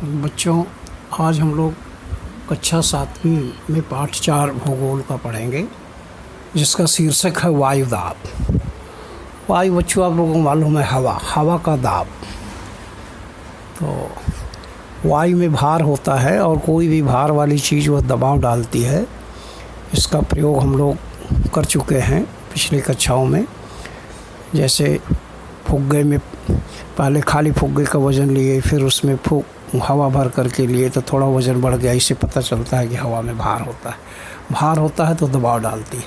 बच्चों, आज हम लोग कक्षा 7वीं में पाठ 4 भूगोल का पढ़ेंगे, जिसका शीर्षक है वायुदाब। वायु बच्चों आप लोगों को मालूम है हवा का दाब। तो वायु में भार होता है और कोई भी भार वाली चीज़ वह दबाव डालती है। इसका प्रयोग हम लोग कर चुके हैं पिछली कक्षाओं में। जैसे फुग्गे में पहले खाली फुग्गे का वज़न लिए, फिर उसमें हवा भर करके लिए तो थोड़ा वज़न बढ़ गया। इससे पता चलता है कि हवा में भार होता है। भार होता है तो दबाव डालती है।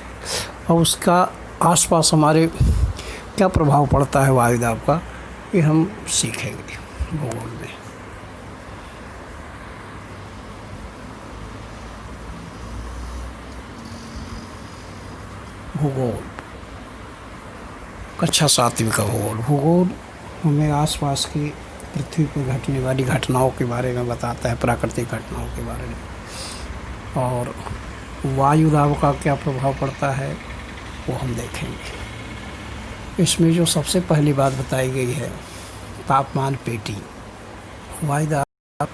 और उसका आसपास हमारे क्या प्रभाव पड़ता है वायुदाब का, ये हम सीखेंगे भूगोल में। भूगोल कक्षा 7वीं का भूगोल हमें आसपास की पृथ्वी पर घटने वाली घटनाओं के बारे में बताता है, प्राकृतिक घटनाओं के बारे में। और वायुदाब का क्या प्रभाव पड़ता है वो हम देखेंगे। इसमें जो सबसे पहली बात बताई गई है तापमान पेटी। वायुदाब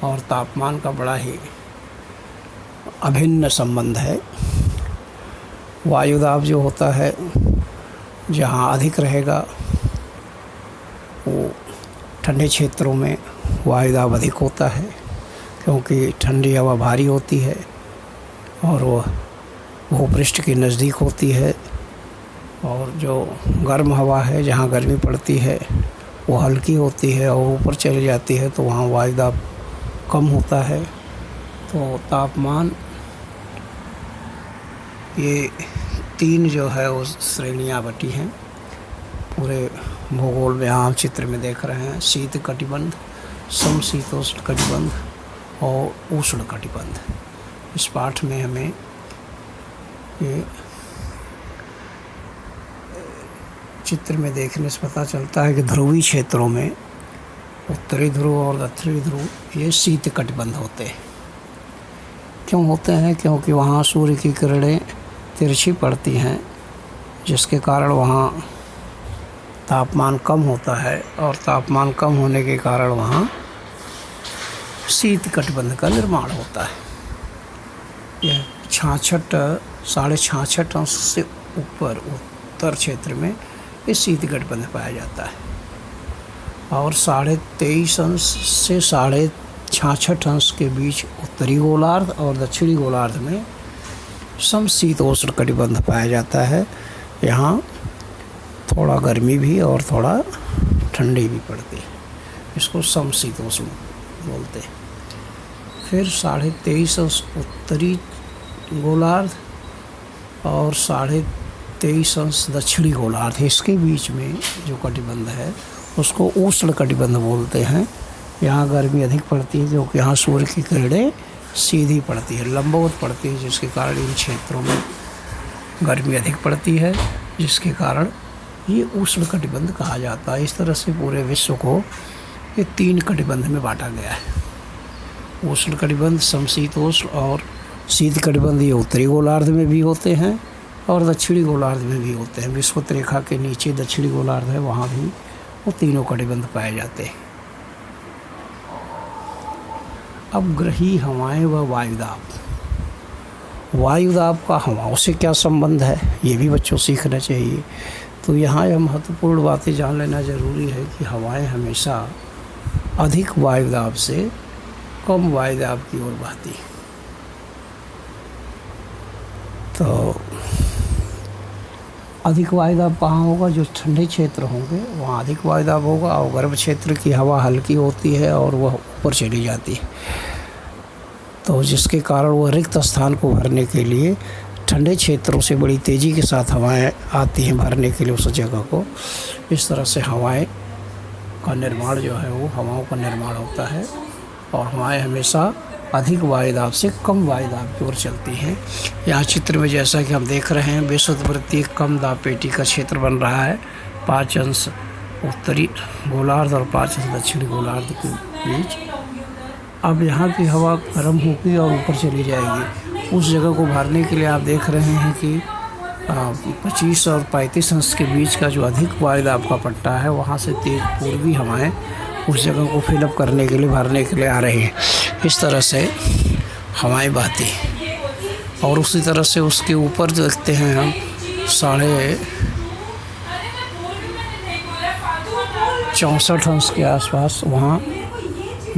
और तापमान का बड़ा ही अभिन्न संबंध है। वायुदाब जो होता है जहाँ अधिक रहेगा वो ठंडे क्षेत्रों में वायुदाब अधिक होता है, क्योंकि ठंडी हवा भारी होती है और वह भूपृष्ठ के नज़दीक होती है। और जो गर्म हवा है जहाँ गर्मी पड़ती है वो हल्की होती है और ऊपर चली जाती है, तो वहाँ वायुदाब कम होता है। तो तापमान ये 3 जो है वो श्रेणियाँ बटी हैं पूरे भूगोल में। यहाँ हम चित्र में देख रहे हैं शीत कटिबंध, समशीतोष्ण कटिबंध और उष्ण कटिबंध। इस पाठ में हमें ये चित्र में देखने से पता चलता है कि ध्रुवीय क्षेत्रों में उत्तरी ध्रुव और दक्षिणी ध्रुव ये शीत कटिबंध होते हैं। क्यों होते हैं? क्योंकि वहाँ सूर्य की किरणें तिरछी पड़ती हैं, जिसके कारण वहाँ तापमान कम होता है और तापमान कम होने के कारण वहाँ शीत कटिबंध का निर्माण होता है। यह 66.5 अंश से ऊपर उत्तर क्षेत्र में इस शीत कटिबंध पाया जाता है और 23.5 अंश से 66.5 अंश के बीच उत्तरी गोलार्ध और दक्षिणी गोलार्ध में समशीतोष्ण कटिबंध पाया जाता है। यहाँ थोड़ा गर्मी भी और थोड़ा ठंडी भी पड़ती है, इसको समशीतोष्ण बोलते हैं। फिर 23.5 अंश उत्तरी गोलार्ध और 23.5 अंश दक्षिणी गोलार्ध, इसके बीच में जो कटिबंध है उसको उष्ण कटिबंध बोलते हैं। यहाँ गर्मी अधिक पड़ती है क्योंकि यहाँ सूर्य की किरणें सीधी पड़ती है, लंबवत पड़ती है, जिसके कारण इन क्षेत्रों में गर्मी अधिक पड़ती है, जिसके कारण ये उष्ण कटिबंध कहा जाता है। इस तरह से पूरे विश्व को ये 3 कटिबंध में बांटा गया है। उष्ण कटिबंध, समशीतोष्ण और शीत कटिबंध ये उत्तरी गोलार्ध में भी होते हैं और दक्षिणी गोलार्ध में भी होते हैं। विषुवत रेखा के नीचे दक्षिणी गोलार्ध है, वहाँ भी वो तीनों कटिबंध पाए जाते हैं। अब ग्रही हवाएं व वायुदाब। वायुदाब का हवाओं से क्या संबंध है ये भी बच्चों सीखना चाहिए। तो यहाँ यह महत्वपूर्ण बातें जान लेना ज़रूरी है कि हवाएं हमेशा अधिक वायुदाब से कम वायुदाब की ओर बहती हैं। तो अधिक वायुदाब कहाँ होगा? जो ठंडे क्षेत्र होंगे वहाँ अधिक वायुदाब होगा और गर्म क्षेत्र की हवा हल्की होती है और वह ऊपर चली जाती है, तो जिसके कारण वह रिक्त स्थान को भरने के लिए ठंडे क्षेत्रों से बड़ी तेज़ी के साथ हवाएं आती हैं भरने के लिए उस जगह को। इस तरह से हवाएं का निर्माण जो है वो हवाओं का निर्माण होता है और हवाएं हमेशा अधिक वायुदाब से कम वायुदाब की ओर चलती हैं। यहाँ चित्र में जैसा कि हम देख रहे हैं विषुववृत्तीय कम दाब पेटी का क्षेत्र बन रहा है। 5 अंश उत्तरी गोलार्ध और 5 अंश दक्षिणी गोलार्ध के बीच। अब यहाँ की हवा गर्म होगी और ऊपर चली जाएगी। उस जगह को भरने के लिए आप देख रहे हैं कि 25 और 35 अंश के बीच का जो अधिक वायुदाब का पट्टा है, वहाँ से तेज़ पूर्वी हवाएं उस जगह को फिलअप करने के लिए, भरने के लिए आ रही हैं। इस तरह से हवाएं बहती हैं। और उसी तरह से उसके ऊपर जो देखते हैं हम 64.5 अंश के आसपास, वहाँ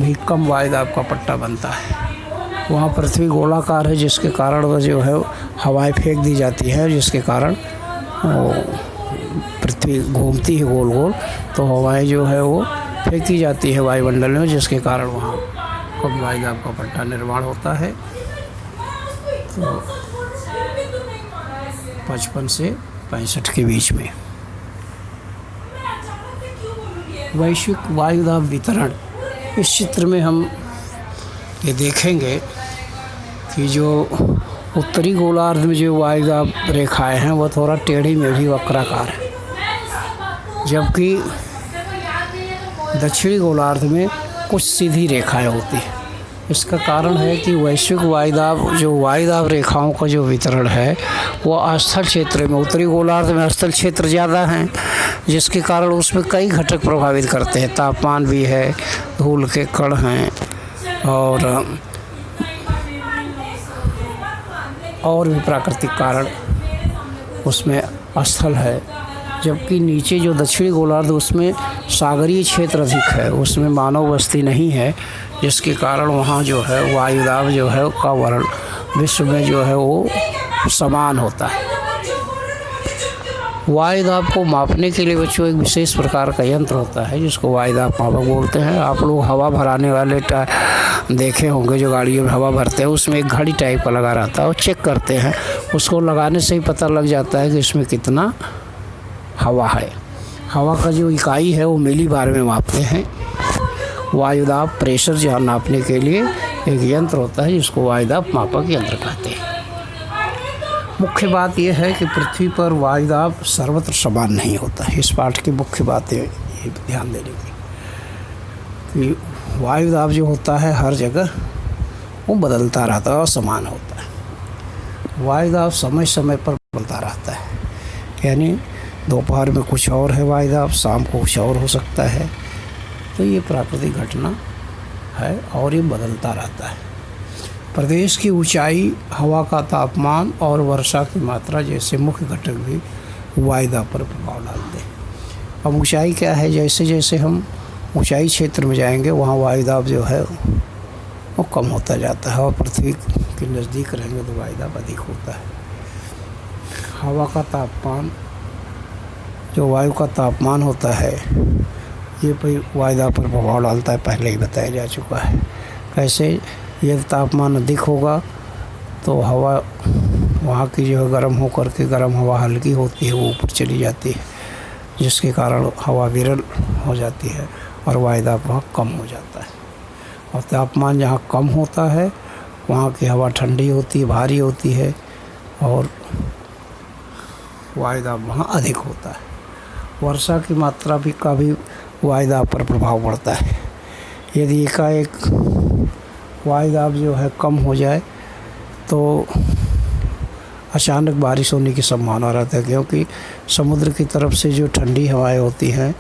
भी कम वायुदाब का पट्टा बनता है। वहाँ पृथ्वी गोलाकार है, जिसके कारण वह जो है हवाएं फेंक दी जाती है, जिसके कारण पृथ्वी घूमती है गोल गोल, तो हवाएं जो है वो फेंकी जाती है वायुमंडल में, जिसके कारण वहाँ कम वायुदाब का पट्टा निर्माण होता है। तो 55 से 65 के बीच में। वैश्विक वायुदाब वितरण, इस चित्र में हम ये देखेंगे कि जो उत्तरी गोलार्ध में जो वायुदाब रेखाएं हैं वो थोड़ा टेढ़ी मेढ़ी वक्राकार है, जबकि दक्षिणी गोलार्ध में कुछ सीधी रेखाएं होती हैं। इसका कारण है कि वैश्विक वायुदाब रेखाओं का जो वितरण है वो स्थल क्षेत्र में, उत्तरी गोलार्ध में स्थल क्षेत्र ज़्यादा हैं, जिसके कारण उसमें कई घटक प्रभावित करते हैं। तापमान भी है, धूल के कण हैं, और भी प्राकृतिक कारण उसमें स्थल है। जबकि नीचे जो दक्षिणी गोलार्ध, उसमें सागरीय क्षेत्र अधिक है, उसमें मानव बस्ती नहीं है, जिसके कारण वहाँ जो है वायुदाब जो है का वर्ण विश्व में जो है वो समान होता है। वायुदाब को मापने के लिए बच्चों एक विशेष प्रकार का यंत्र होता है, जिसको वायुदाब मापक बोलते हैं। आप लोग हवा भराने वाले देखे होंगे, जो गाड़ियों में हवा भरते हैं, उसमें एक घड़ी टाइप का लगा रहता है, वो चेक करते हैं। उसको लगाने से ही पता लग जाता है कि इसमें कितना हवा है। हवा का जो इकाई है वो मिली बार में मापते हैं। वायुदाब प्रेशर जहाँ नापने के लिए एक यंत्र होता है, जिसको वायुदाब मापक यंत्र कहते हैं। मुख्य बात यह है कि पृथ्वी पर वायुदाब सर्वत्र समान नहीं होता है। इस पाठ की मुख्य बात ये ध्यान देने की कि वायुदाब जो होता है हर जगह वो बदलता रहता है, असमान होता है। वायुदाब समय समय पर बदलता रहता है, यानी दोपहर में कुछ और है वायुदाब, शाम को कुछ और हो सकता है। तो ये प्राकृतिक घटना है और ये बदलता रहता है। प्रदेश की ऊंचाई, हवा का तापमान और वर्षा की मात्रा जैसे मुख्य घटक भी वायुदाब पर प्रभाव डालते हैं। अब ऊंचाई क्या है, जैसे जैसे हम ऊंचाई क्षेत्र में जाएंगे वहाँ वायुदाब जो है वो कम होता जाता है, और पृथ्वी के नज़दीक रहेंगे तो वायुदाब अधिक होता है। हवा का तापमान, जो वायु का तापमान होता है, ये वायुदाब पर प्रभाव डालता है, पहले ही बताया जा चुका है। कैसे, यदि तापमान अधिक होगा तो हवा वहाँ की जो है गर्म होकर के, गर्म हवा हल्की होती है, वो ऊपर चली जाती है, जिसके कारण हवा विरल हो जाती है और वायुदाब वहाँ कम हो जाता है। और तापमान जहाँ कम होता है वहाँ की हवा ठंडी होती है, भारी होती है, और वायुदाब वहाँ अधिक होता है। वर्षा की मात्रा का भी वायुदाब पर प्रभाव पड़ता है। यदि एकाएक वायुदाब जो है कम हो जाए तो अचानक बारिश होने की संभावना रहती है, क्योंकि समुद्र की तरफ से जो ठंडी हवाएं होती हैं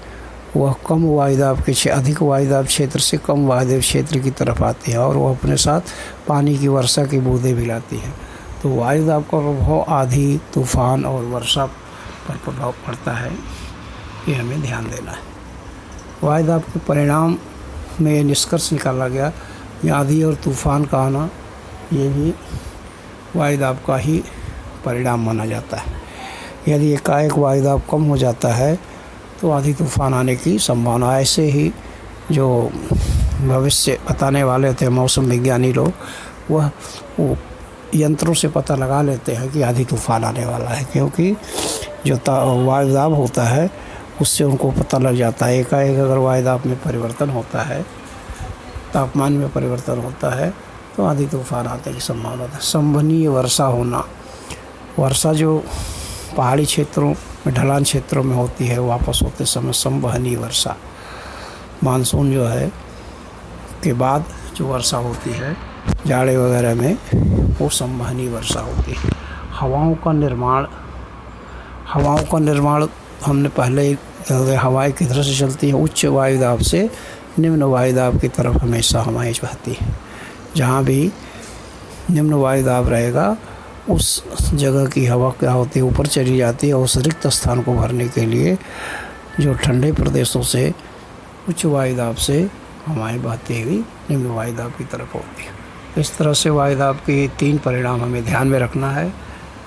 वह कम वायुदाब के अधिक वायुदाब क्षेत्र से कम वायुदाब क्षेत्र की तरफ आती हैं, और वह अपने साथ पानी की वर्षा की बूंदें भी लाती हैं। तो वायुदाब का प्रभाव आंधी, तूफान और वर्षा पर प्रभाव पड़ता है, ये हमें ध्यान देना है। वायुदाब के परिणाम में ये निष्कर्ष निकाला गया कि आंधी और तूफान का आना ये भी वायुदाब का ही परिणाम माना जाता है। यदि एकाएक वायुदाब कम हो जाता है तो आंधी तूफान आने की संभावना। ऐसे ही जो भविष्य बताने वाले थे मौसम विज्ञानी लोग, वह यंत्रों से पता लगा लेते हैं कि आंधी तूफान आने वाला है, क्योंकि जो वायुदाब होता है उससे उनको पता लग जाता है। एकाएक अगर वायुदाब में परिवर्तन होता है, तापमान में परिवर्तन होता है, तो आंधी तूफान आने की संभावना है। संवहनीय वर्षा होना, वर्षा जो पहाड़ी क्षेत्रों में, ढलान क्षेत्रों में होती है, वापस होते समय संवहनीय वर्षा, मानसून जो है के बाद जो वर्षा होती है जाड़े वगैरह में, वो संवहनीय वर्षा होती है। हवाओं का निर्माण हमने पहले ही, हवाएं किधर से चलती हैं, उच्च वायुदाब से निम्न वायुदाब की तरफ हमेशा हवाएं बहती हैं। जहाँ भी निम्न वायुदाब रहेगा उस जगह की हवा क्या होती है, ऊपर चली जाती है। उस रिक्त स्थान को भरने के लिए जो ठंडे प्रदेशों से उच्च वायुदाब से हवाएं बहती हुई निम्न वायुदाब की तरफ होती है। इस तरह से वायुदाब के 3 परिणाम हमें ध्यान में रखना है।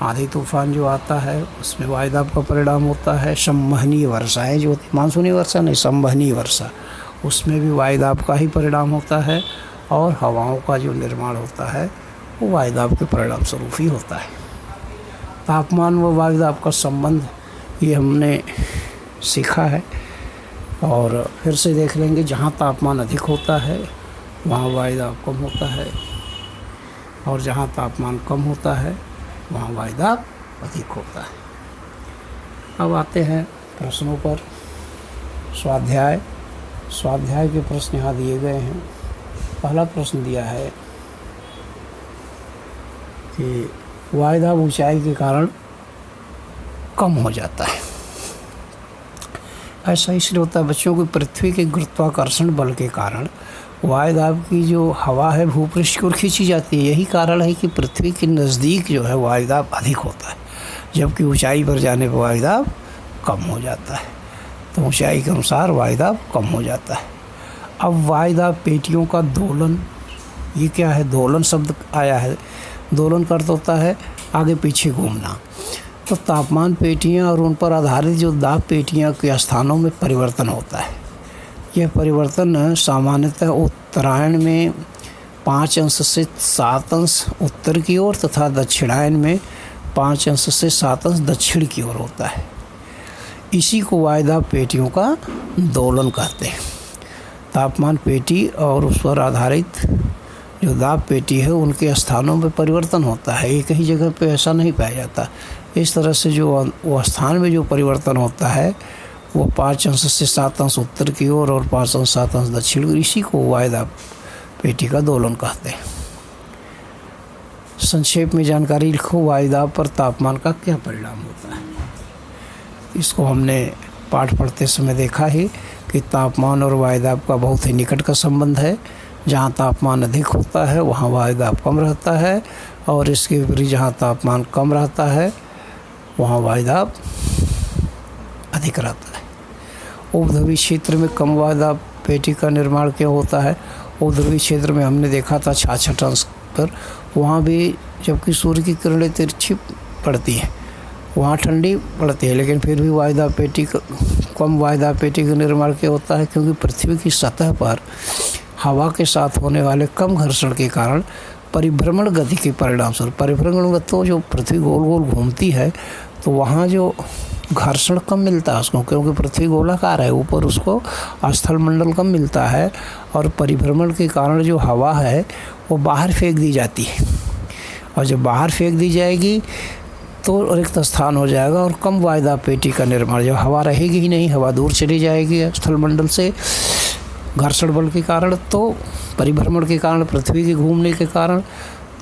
आंधी तूफान जो आता है उसमें वायुदाब का परिणाम होता है। संवहनीय वर्षाएँ जो होती, मानसूनी वर्षा नहीं, संवहनीय वर्षा, उसमें भी वायुदाब का ही परिणाम होता है। और हवाओं का जो निर्माण होता है वो वायुदाब के परिणाम स्वरूप ही होता है। तापमान व वायुदाब का संबंध ये हमने सीखा है और फिर से देख लेंगे। जहाँ तापमान अधिक होता है वहाँ वायुदाब कम होता है, और जहाँ तापमान कम होता है वहाँ वायुदाब अधिक होता है। अब आते हैं प्रश्नों पर। स्वाध्याय के प्रश्न यहाँ दिए गए हैं। पहला प्रश्न दिया है कि वायुदाब ऊंचाई के कारण कम हो जाता है। ऐसा इसलिए होता है बच्चों को, पृथ्वी के गुरुत्वाकर्षण बल के कारण वायुदाब की जो हवा है भूपृष्ठ की ओर खींची जाती है। यही कारण है कि पृथ्वी के नज़दीक जो है वायुदाब अधिक होता है, जबकि ऊंचाई पर जाने पर वायुदाब कम हो जाता है। तो ऊंचाई के अनुसार वायुदाब कम हो जाता है। अब वायुदाब पेटियों का दोलन, ये क्या है, दोलन शब्द आया है। दोलन का अर्थ होता है आगे पीछे घूमना। तो तापमान पेटियां और उन पर आधारित जो दाब पेटियां के स्थानों में परिवर्तन होता है। यह परिवर्तन सामान्यतः उत्तरायण में 5 अंश से 7 अंश उत्तर की ओर तथा दक्षिणायन में 5 अंश से 7 अंश दक्षिण की ओर होता है। इसी को वायुदाब पेटियों का दोलन कहते हैं। तापमान पेटी और उस पर आधारित जो दाब पेटी है उनके स्थानों में परिवर्तन होता है। एक ही जगह पे ऐसा नहीं पाया जाता। इस तरह से जो वो स्थान में जो परिवर्तन होता है वो 5 अंश से 7 अंश उत्तर की ओर और 5 अंश 7 अंश दक्षिण, इसी को वायुदाब पेटी का दोलन कहते हैं। संक्षेप में जानकारी लिखो, वायुदाब पर तापमान का क्या परिणाम होता है। इसको हमने पाठ पढ़ते समय देखा ही कि तापमान और वायुदाब का बहुत ही निकट का संबंध है। जहाँ तापमान अधिक होता है वहाँ वायुदाब कम रहता है, और इसके विपरीत जहाँ तापमान कम रहता है वहाँ वायुदाब अधिक रहता है। उपध्रुवीय क्षेत्र में कम वायुदाब पेटी का निर्माण क्यों होता है। उपध्रुवीय क्षेत्र में हमने देखा था 66 अंश पर, वहाँ भी जबकि सूर्य की किरणें तिरछी पड़ती हैं वहाँ ठंडी पड़ती है, लेकिन फिर भी वायुदाब पेटी कम वायुदाब पेटी का निर्माण क्यों होता है। क्योंकि पृथ्वी की सतह पर हवा के साथ होने वाले कम घर्षण के कारण परिभ्रमण गति के परिणाम स्वरूप, परिभ्रमण गति तो जो पृथ्वी गोल गोल घूमती है तो वहाँ जो घर्षण कम मिलता है उसको, क्योंकि पृथ्वी गोलाकार है, ऊपर उसको स्थल मंडल कम मिलता है, और परिभ्रमण के कारण जो हवा है वो बाहर फेंक दी जाती है, और जब बाहर फेंक दी जाएगी तो रिक्त स्थान हो जाएगा और कम वायुदाब पेटी का निर्माण, जब हवा रहेगी ही नहीं, हवा दूर चली जाएगी स्थल मंडल से घर्षण बल के कारण, तो परिभ्रमण के कारण, पृथ्वी के घूमने के कारण,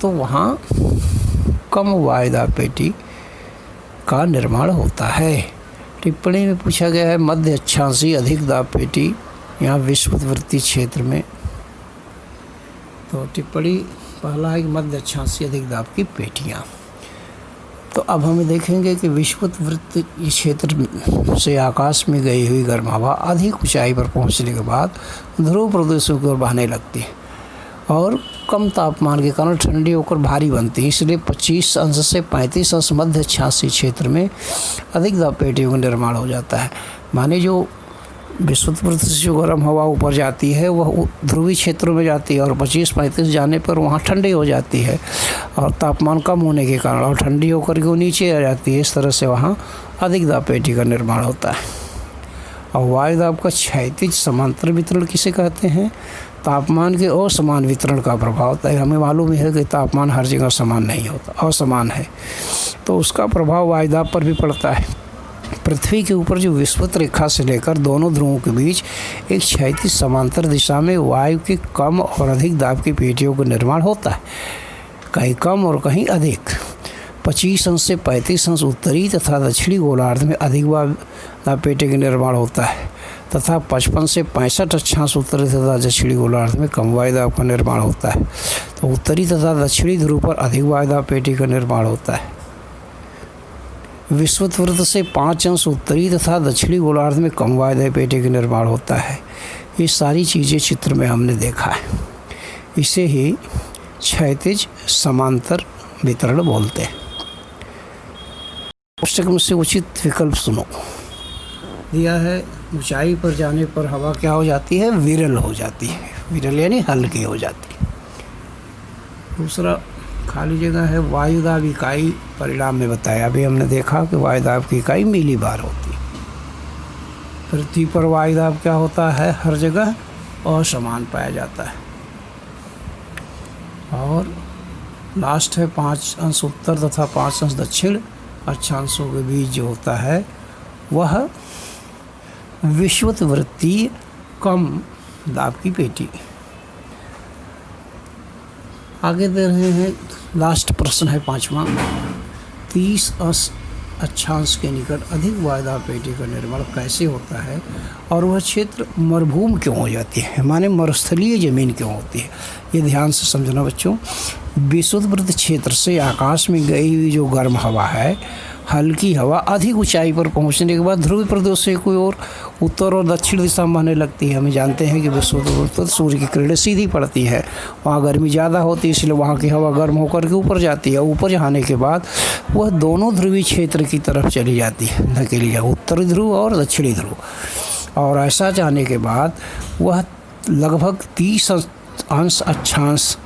तो वहाँ कम वायुदाब पेटी का निर्माण होता है। टिप्पणी में पूछा गया है मध्य अक्षांशी अधिक दाब पेटी यहाँ विषुववृत्तीय क्षेत्र में। तो टिप्पणी पहला है कि मध्य अक्षांशी अधिक दाब की पेटियाँ। तो अब हमें देखेंगे कि विषुववृत्तीय क्षेत्र से आकाश में गई हुई गर्म हवा अधिक ऊंचाई पर पहुंचने के बाद ध्रुव प्रदेशों की ओर बहने लगती है और कम तापमान के कारण ठंडी होकर भारी बनती है। इसलिए 25 अंश से 35 अंश मध्य अक्षांशीय क्षेत्र में अधिक दाब पेटियों का निर्माण हो जाता है। माने जो विषुववृत्त से जो गर्म हवा ऊपर जाती है वह ध्रुवीय क्षेत्रों में जाती है और 25-35 जाने पर वहाँ ठंडी हो जाती है, और तापमान कम होने के कारण और ठंडी होकर के वो नीचे आ जाती है। इस तरह से वहाँ अधिक दाब पेटी का निर्माण होता है। और वायुदाब का क्षैतिज समांतर वितरण किसे कहते हैं। तापमान के असमान वितरण का प्रभाव होता है। हमें मालूम है कि तापमान हर जगह समान नहीं होता, असमान है, तो उसका प्रभाव वायुदाब पर भी पड़ता है। पृथ्वी के ऊपर जो विषुवत रेखा से लेकर दोनों ध्रुवों के बीच एक क्षैतिज समांतर दिशा में वायु के कम और अधिक दाब की पेटियों का निर्माण होता है, कहीं कम और कहीं अधिक। 25 अंश से 35 अंश उत्तरी तथा दक्षिणी गोलार्ध में अधिक वायु पेटी का निर्माण होता है तथा 55 से 65 अक्षांश उत्तरी तथा दक्षिणी गोलार्ध में कम वायुदाब का निर्माण होता है। तो उत्तरी तथा दक्षिणी ध्रुव पर अधिक वायुदाब पेटी का निर्माण होता है। विषुवत से 5 अंश उत्तरी तथा दक्षिणी गोलार्ध में कम वायुदाब पेटी का निर्माण होता है। ये सारी चीज़ें चित्र में हमने देखा है। इसे ही क्षैतिज समांतर वितरण बोलते हैं। पुस्तक में से उचित विकल्प सुनो। दिया है ऊंचाई पर जाने पर हवा क्या हो जाती है? विरल हो जाती है। विरल यानी हल्की हो जाती है। दूसरा खाली जगह है वायुदाब इकाई परिणाम में बताया। अभी हमने देखा कि वायुदाब की इकाई मिलीबार होती है। पृथ्वी पर वायुदाब क्या होता है? हर जगह असमान पाया जाता है। और लास्ट है 5 अंश उत्तर तथा 5 अंश दक्षिण अक्षांशों के बीच जो होता है वह विषुवतवृत्तीय कम दाब की पेटी। आगे दे रहे हैं, लास्ट प्रश्न है 5वां। 30 अंश अक्षांश के निकट अधिक वायुदाब पेटी का निर्माण कैसे होता है और वह क्षेत्र मरुभूमि क्यों हो जाती है, माने मरुस्थलीय जमीन क्यों होती है? ये ध्यान से समझना बच्चों। विषुवत क्षेत्र से आकाश में गई हुई जो गर्म हवा है, हल्की हवा अधिक ऊंचाई पर पहुंचने के बाद ध्रुवीय प्रदेश से कोई और उत्तर और दक्षिण दिशा में बहने लगती है। हमें जानते हैं कि विषुवत सूर्य की किरणें सीधी पड़ती है, वहाँ गर्मी ज़्यादा होती है, इसलिए वहाँ की हवा गर्म होकर के ऊपर जाती है। ऊपर जाने के बाद वह दोनों ध्रुवीय क्षेत्र की तरफ चली जाती है, धकेली जाए, उत्तरी ध्रुव और दक्षिणी ध्रुव। और ऐसा जाने के बाद वह लगभग 30 अंश अक्षांश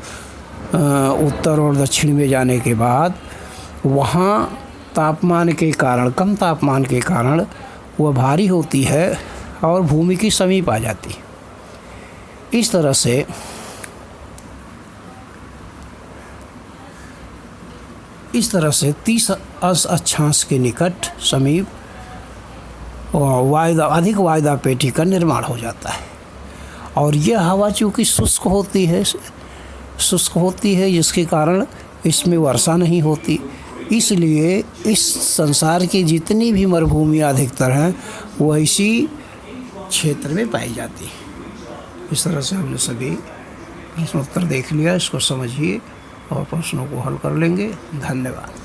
उत्तर और दक्षिण में जाने के बाद वहाँ तापमान के कारण, कम तापमान के कारण वह भारी होती है और भूमि के समीप आ जाती है। इस तरह से 30 अंश अक्षांश के निकट समीप अधिक वायुदाब पेटी का निर्माण हो जाता है। और यह हवा चूँकि शुष्क होती है जिसके कारण इसमें वर्षा नहीं होती, इसलिए इस संसार की जितनी भी मरुभूमियाँ अधिकतर हैं वह इसी क्षेत्र में पाई जाती है। इस तरह से हमने सभी प्रश्नोत्तर देख लिया। इसको समझिए और प्रश्नों को हल कर लेंगे। धन्यवाद।